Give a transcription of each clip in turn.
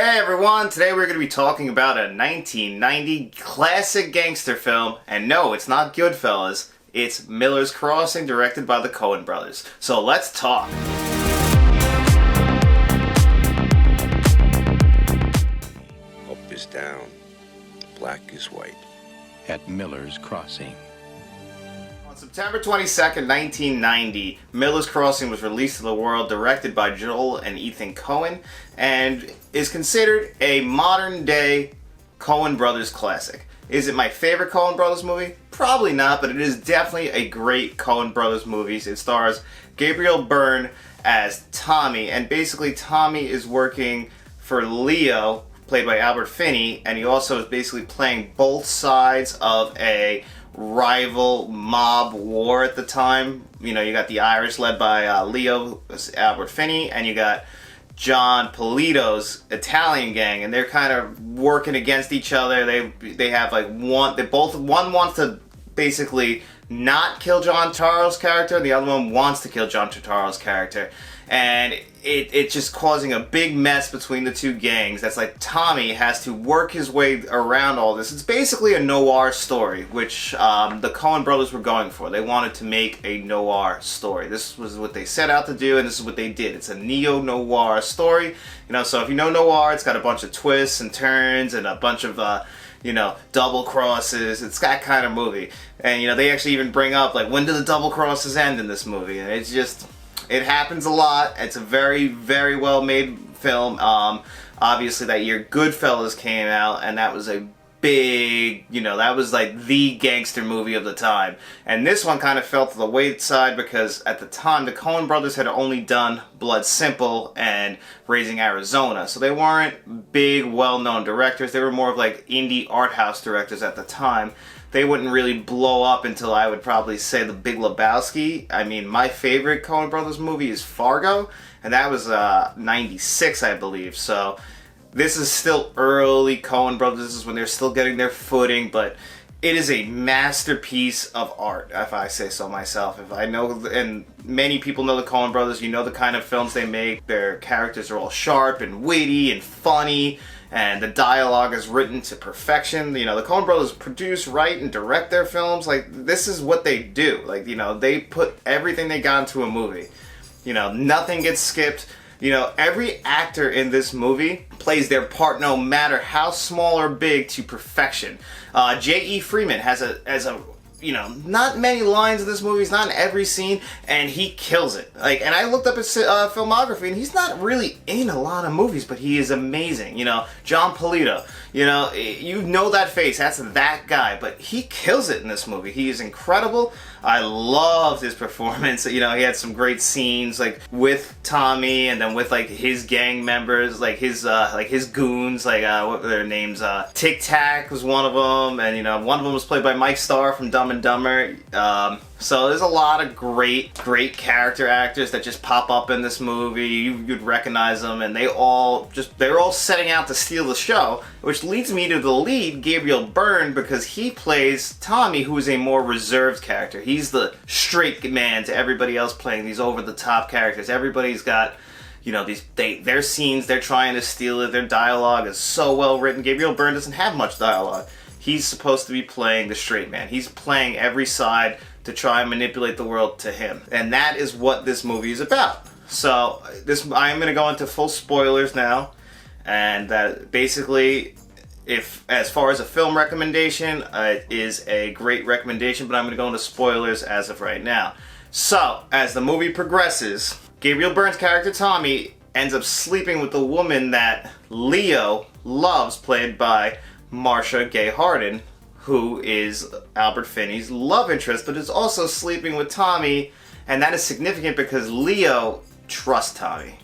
Hey everyone, today we're going to be talking about a 1990 classic gangster film, and no, it's not Goodfellas, it's Miller's Crossing, directed by the Coen brothers. So let's talk. Up is down, black is white. At Miller's Crossing. On September 22nd, 1990, Miller's Crossing was released to the world, directed by Joel and Ethan Coen, and is considered a modern-day Coen brothers classic. Is it my favorite Coen brothers movie? Probably not, but it is definitely a great Coen brothers movie. It stars Gabriel Byrne as Tommy, and basically Tommy is working for Leo, played by Albert Finney, and he also is basically playing both sides of a rival mob war at the time. You know, you got the Irish led by Leo, Albert Finney, and you got John Polito's Italian gang, and they're kind of working against each other. They have like one wants to basically not kill John Turturro's character, and the other one wants to kill John Turturro's character. And it's just causing a big mess between the two gangs. That's like Tommy has to work his way around all this. It's basically a noir story, which the Coen brothers were going for. They wanted to make a noir story. This was what they set out to do, and this is what they did. It's a neo-noir story. You know, so if you know noir, it's got a bunch of twists and turns and a bunch of double crosses. It's that kind of movie. And, you know, they actually even bring up, like, when do the double crosses end in this movie? And it's just, it happens a lot. It's a very, very well made film. Obviously that year Goodfellas came out, and that was a big, that was like the gangster movie of the time. And this one kind of fell to the wayside because at the time the Coen brothers had only done Blood Simple and Raising Arizona. So they weren't big, well-known directors. They were more of like indie art house directors at the time. They wouldn't really blow up until I would probably say The Big Lebowski. I mean, my favorite Coen brothers movie is Fargo, and that was 96, I believe. So this is still early Coen brothers. This is when they're still getting their footing, but it is a masterpiece of art, if I say so myself. If I know, and many people know the Coen brothers, you know the kind of films they make. Their characters are all sharp and witty and funny, and the dialogue is written to perfection. You know, the Coen brothers produce, write, and direct their films. Like, this is what they do. Like, they put everything they got into a movie. Nothing gets skipped. Every actor in this movie plays their part, no matter how small or big, to perfection. J.E. Freeman has not many lines in this movie. He's not in every scene, and he kills it. And I looked up his filmography, and he's not really in a lot of movies, but he is amazing. John Polito, you know that face. That's that guy, but he kills it in this movie. He is incredible. I loved his performance. He had some great scenes, like with Tommy, and then with like his gang members, like his goons, what were their names? Tic Tac was one of them, and one of them was played by Mike Starr from Dumb and Dumber. So there's a lot of great character actors that just pop up in this movie. You'd recognize them, and they're all setting out to steal the show, which leads me to the lead, Gabriel Byrne, because he plays Tommy, who is a more reserved character. He's the straight man to everybody else playing these over-the-top characters. Everybody's got, their scenes, they're trying to steal it. Their dialogue is so well written. Gabriel Byrne doesn't have much dialogue. He's supposed to be playing the straight man. He's playing every side to try and manipulate the world to him. And that is what this movie is about. So I'm going to go into full spoilers now. And that basically, as far as a film recommendation, it is a great recommendation, but I'm going to go into spoilers as of right now. So, as the movie progresses, Gabriel Byrne's character Tommy ends up sleeping with the woman that Leo loves, played by Marcia Gay Harden, who is Albert Finney's love interest, but is also sleeping with Tommy, and that is significant because Leo trusts Tommy.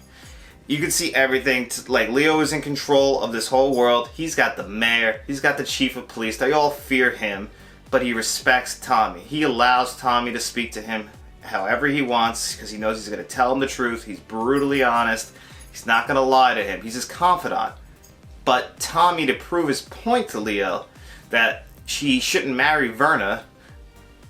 You can see everything, Leo is in control of this whole world. He's got the mayor, he's got the chief of police, they all fear him, but he respects Tommy. He allows Tommy to speak to him however he wants, because he knows he's going to tell him the truth. He's brutally honest, he's not going to lie to him, he's his confidant. But Tommy, to prove his point to Leo, that she shouldn't marry Verna,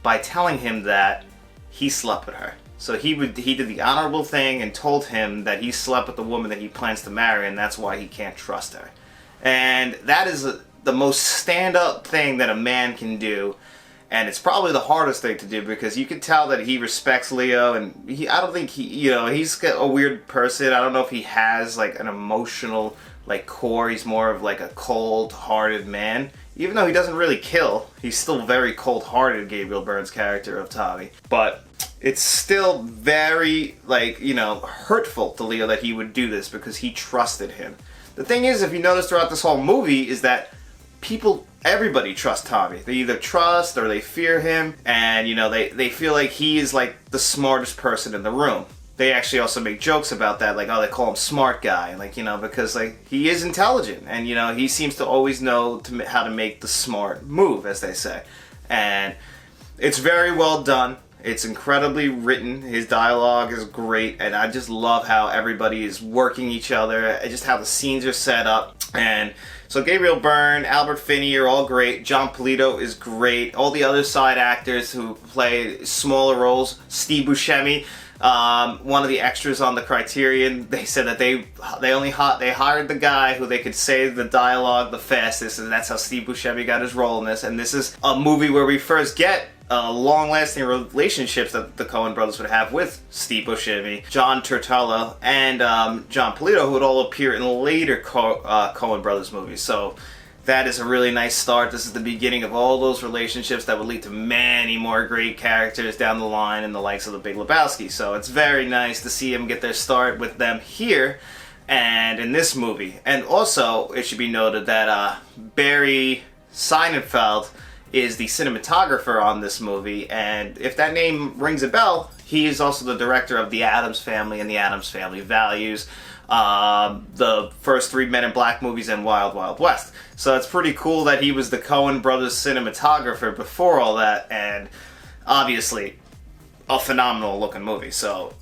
by telling him that he slept with her. So he did the honorable thing and told him that he slept with the woman that he plans to marry, and that's why he can't trust her. And that is the most stand-up thing that a man can do. And it's probably the hardest thing to do, because you can tell that he respects Leo, and I don't think he's a weird person. I don't know if he has like an emotional like core. He's more of like a cold-hearted man. Even though he doesn't really kill, he's still very cold-hearted, Gabriel Byrne's character of Tommy. But it's still very hurtful to Leo that he would do this, because he trusted him. The thing is, if you notice throughout this whole movie, is that everybody trusts Tommy. They either trust or they fear him, and they feel like he is like the smartest person in the room. They actually also make jokes about that, like, they call him smart guy, because he is intelligent, and he seems to always know how to make the smart move, as they say. And it's very well done. It's incredibly written. His dialogue is great, and I just love how everybody is working each other, just how the scenes are set up. And so Gabriel Byrne, Albert Finney are all great. John Polito is great. All the other side actors who play smaller roles. Steve Buscemi, one of the extras on the Criterion, they said that they hired the guy who they could say the dialogue the fastest, and that's how Steve Buscemi got his role in this. And this is a movie where we first get long-lasting relationships that the Coen brothers would have with Steve Buscemi, John Turturro, and John Polito, who would all appear in later Coen brothers movies. So that is a really nice start. This is the beginning of all those relationships that would lead to many more great characters down the line in the likes of the Big Lebowski. So it's very nice to see them get their start with them here and in this movie. And also, it should be noted that Barry Sonnenfeld is the cinematographer on this movie, and if that name rings a bell, he is also the director of The Addams Family and The Addams Family Values, the first 3 Men in Black movies, and Wild Wild West. So it's pretty cool that he was the Coen brothers cinematographer before all that, and obviously a phenomenal looking movie. So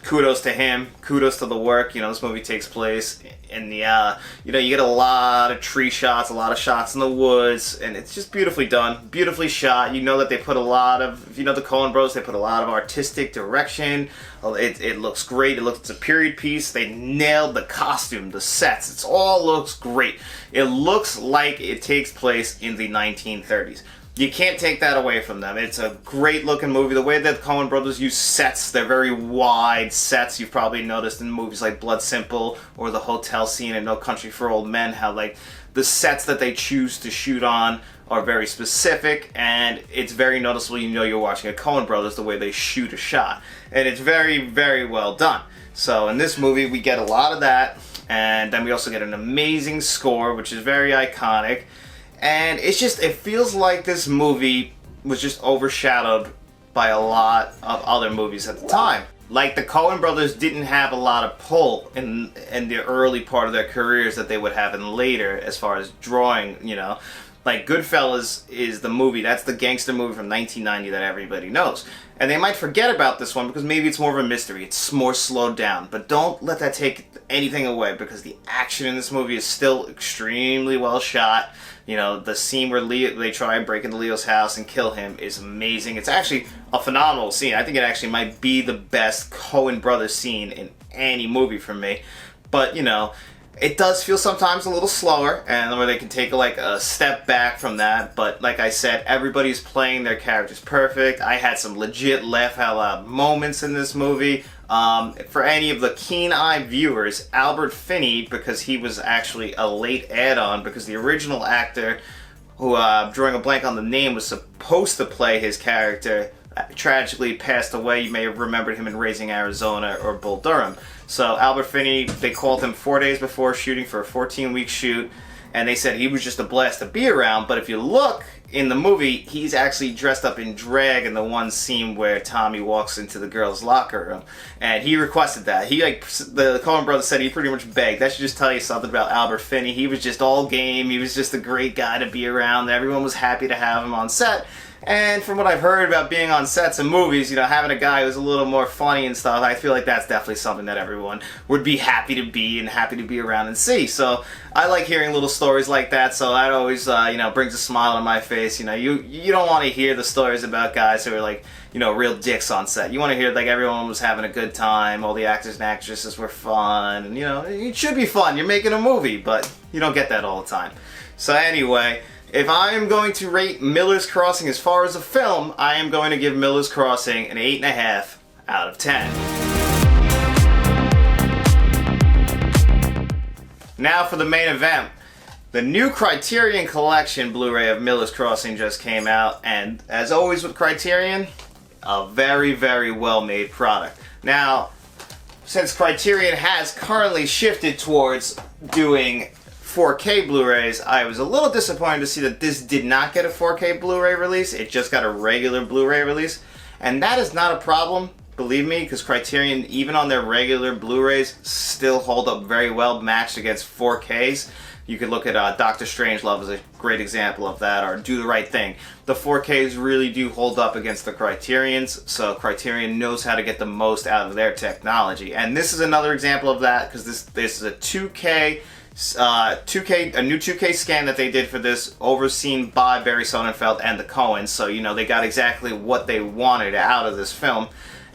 kudos to him, kudos to the work. This movie takes place in the, you get a lot of tree shots, a lot of shots in the woods, and it's just beautifully done, beautifully shot. That they put a lot of, the Coen Bros, they put a lot of artistic direction. It looks great. It's a period piece. They nailed the costume, the sets. It all looks great. It looks like it takes place in the 1930s. You can't take that away from them. It's a great looking movie. The way that the Coen brothers use sets, they're very wide sets. You've probably noticed in movies like Blood Simple or the hotel scene in No Country for Old Men, how the sets that they choose to shoot on are very specific, and it's very noticeable. You're watching a Coen brothers the way they shoot a shot. And it's very, very well done. So in this movie, we get a lot of that, and then we also get an amazing score, which is very iconic. And it feels like this movie was just overshadowed by a lot of other movies at the time. Like, the Coen brothers didn't have a lot of pull in the early part of their careers that they would have in later, as far as drawing, Like, Goodfellas is the movie, that's the gangster movie from 1990 that everybody knows. And they might forget about this one because maybe it's more of a mystery, it's more slowed down. But don't let that take anything away, because the action in this movie is still extremely well shot. The scene where they try and break into Leo's house and kill him is amazing. It's actually a phenomenal scene. I think it actually might be the best Coen brothers scene in any movie for me. But, it does feel sometimes a little slower, and where they can take a step back from that. But like I said, everybody's playing their characters perfect. I had some legit laugh out loud moments in this movie. For any of the keen-eyed viewers, Albert Finney, because he was actually a late add-on, because the original actor, who, drawing a blank on the name, was supposed to play his character, tragically passed away. You may have remembered him in Raising Arizona or Bull Durham. So Albert Finney, they called him 4 days before shooting for a 14-week shoot, and they said he was just a blast to be around. But if you look in the movie, he's actually dressed up in drag in the one scene where Tommy walks into the girls' locker room, and he requested that. The Coen brothers said he pretty much begged. That should just tell you something about Albert Finney. He was just all game. He was just a great guy to be around. Everyone was happy to have him on set. And from what I've heard about being on sets of movies, having a guy who's a little more funny and stuff, I feel like that's definitely something that everyone would be happy to be and happy to be around and see. So I like hearing little stories like that, so that always, brings a smile on my face. You don't want to hear the stories about guys who are like, real dicks on set. You want to hear like everyone was having a good time, all the actors and actresses were fun, and it should be fun. You're making a movie, but you don't get that all the time. So anyway, if I am going to rate Miller's Crossing as far as a film, I am going to give Miller's Crossing an 8.5 out of 10. Now for the main event. The new Criterion Collection Blu-ray of Miller's Crossing just came out, and as always with Criterion, a very, very well-made product. Now, since Criterion has currently shifted towards doing 4K Blu-rays, I was a little disappointed to see that this did not get a 4K Blu-ray release. It just got a regular Blu-ray release, and that is not a problem, believe me, because Criterion, even on their regular Blu-rays, still hold up very well matched against 4Ks. You could look at Doctor Strangelove as a great example of that, or Do the Right Thing. The 4Ks really do hold up against the Criterions, so Criterion knows how to get the most out of their technology. And this is another example of that, because this is a 2K, a new 2K scan that they did for this, overseen by Barry Sonnenfeld and the Coens. So they got exactly what they wanted out of this film.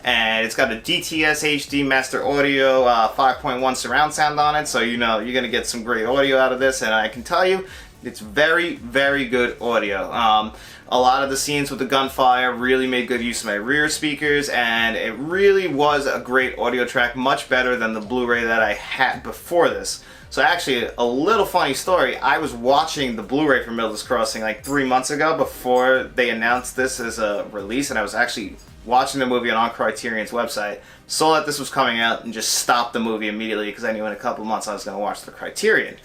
And it's got a DTS HD Master Audio 5.1 surround sound on it, so you're going to get some great audio out of this, and I can tell you, it's very, very good audio. A lot of the scenes with the gunfire really made good use of my rear speakers, and it really was a great audio track, much better than the Blu-ray that I had before this. So actually, a little funny story, I was watching the Blu-ray for Miller's Crossing like 3 months ago before they announced this as a release, and I was actually watching the movie on Criterion's website, saw that this was coming out, and just stopped the movie immediately because I knew in a couple months I was going to watch the Criterion.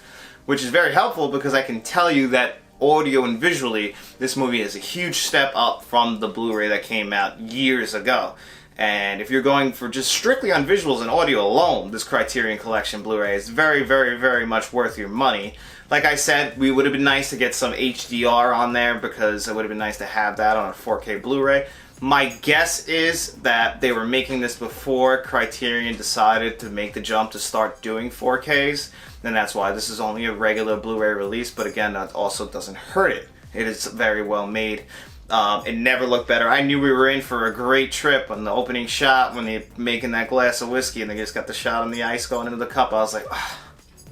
Which is very helpful because I can tell you that audio and visually, this movie is a huge step up from the Blu-ray that came out years ago. And if you're going for just strictly on visuals and audio alone, this Criterion Collection Blu-ray is very, very, very much worth your money. Like I said, we would have been nice to get some HDR on there because it would have been nice to have that on a 4K Blu-ray. My guess is that they were making this before Criterion decided to make the jump to start doing 4Ks, and that's why this is only a regular Blu-ray release, but again, that also doesn't hurt it. It is very well made. It never looked better. I knew we were in for a great trip on the opening shot when they're making that glass of whiskey and they just got the shot on the ice going into the cup. I was like, oh,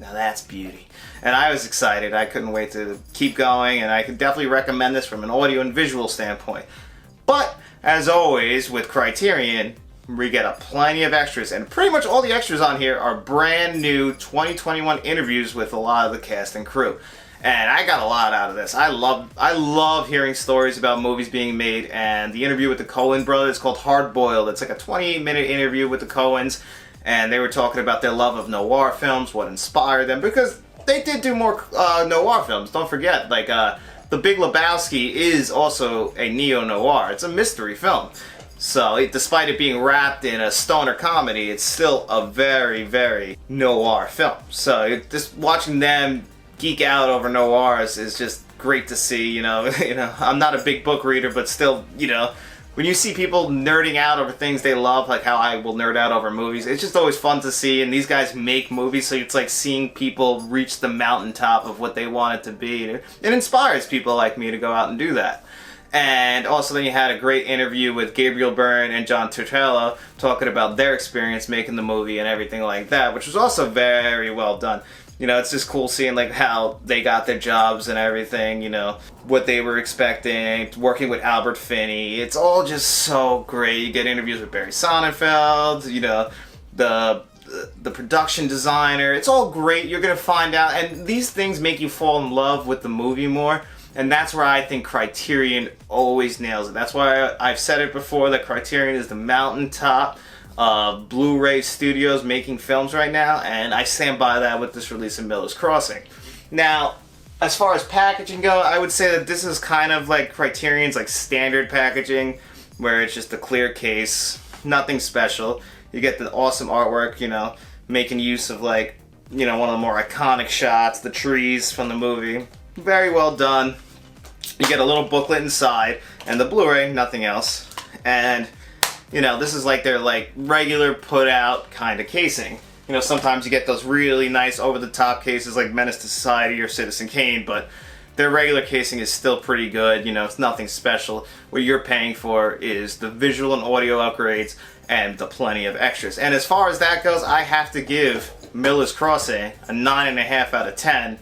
now that's beauty. And I was excited. I couldn't wait to keep going, and I could definitely recommend this from an audio and visual standpoint. But as always with Criterion, we get plenty of extras, and pretty much all the extras on here are brand new 2021 interviews with a lot of the cast and crew. And I got a lot out of this. I love hearing stories about movies being made, and the interview with the Coen brothers called Hard Boiled. It's like a 28-minute interview with the Coens, and they were talking about their love of noir films, what inspired them, because they did do more noir films. Don't forget, like The Big Lebowski is also a neo-noir. It's a mystery film. So, despite it being wrapped in a stoner comedy, it's still a very, very noir film. So, just watching them geek out over noirs is just great to see. I'm not a big book reader, but still, when you see people nerding out over things they love, like how I will nerd out over movies, it's just always fun to see. And these guys make movies, so it's like seeing people reach the mountaintop of what they want it to be. It inspires people like me to go out and do that. And also then you had a great interview with Gabriel Byrne and John Turturro talking about their experience making the movie and everything like that, which was also very well done. It's just cool seeing like how they got their jobs and everything, what they were expecting, working with Albert Finney. It's all just so great. You get interviews with Barry Sonnenfeld, the production designer. It's all great. You're going to find out. And these things make you fall in love with the movie more. And that's where I think Criterion always nails it. That's why I've said it before, that Criterion is the mountaintop of Blu-ray studios making films right now, and I stand by that with this release of Miller's Crossing. Now, as far as packaging go, I would say that this is kind of like Criterion's like standard packaging, where it's just a clear case, nothing special. You get the awesome artwork, making use of like, one of the more iconic shots, the trees from the movie. Very well done. You get a little booklet inside, and the Blu-ray, nothing else. And, you know, this is like their like regular put-out kind of casing. You know, sometimes you get those really nice over-the-top cases like Menace to Society or Citizen Kane, but their regular casing is still pretty good. You know, it's nothing special. What you're paying for is the visual and audio upgrades and the plenty of extras. And as far as that goes, I have to give Miller's Crossing a 9.5 out of 10.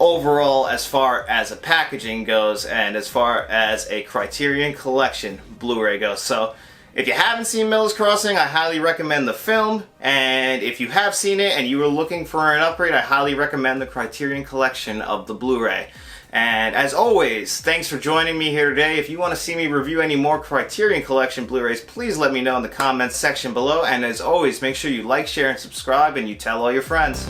Overall, as far as a packaging goes and as far as a Criterion Collection Blu-ray goes. So if you haven't seen Miller's Crossing, I highly recommend the film. And if you have seen it and you were looking for an upgrade, I highly recommend the Criterion Collection of the Blu-ray. And as always, thanks for joining me here today. If you want to see me review any more Criterion Collection Blu-rays, please let me know in the comments section below. And as always, make sure you like, share, and subscribe, and you tell all your friends.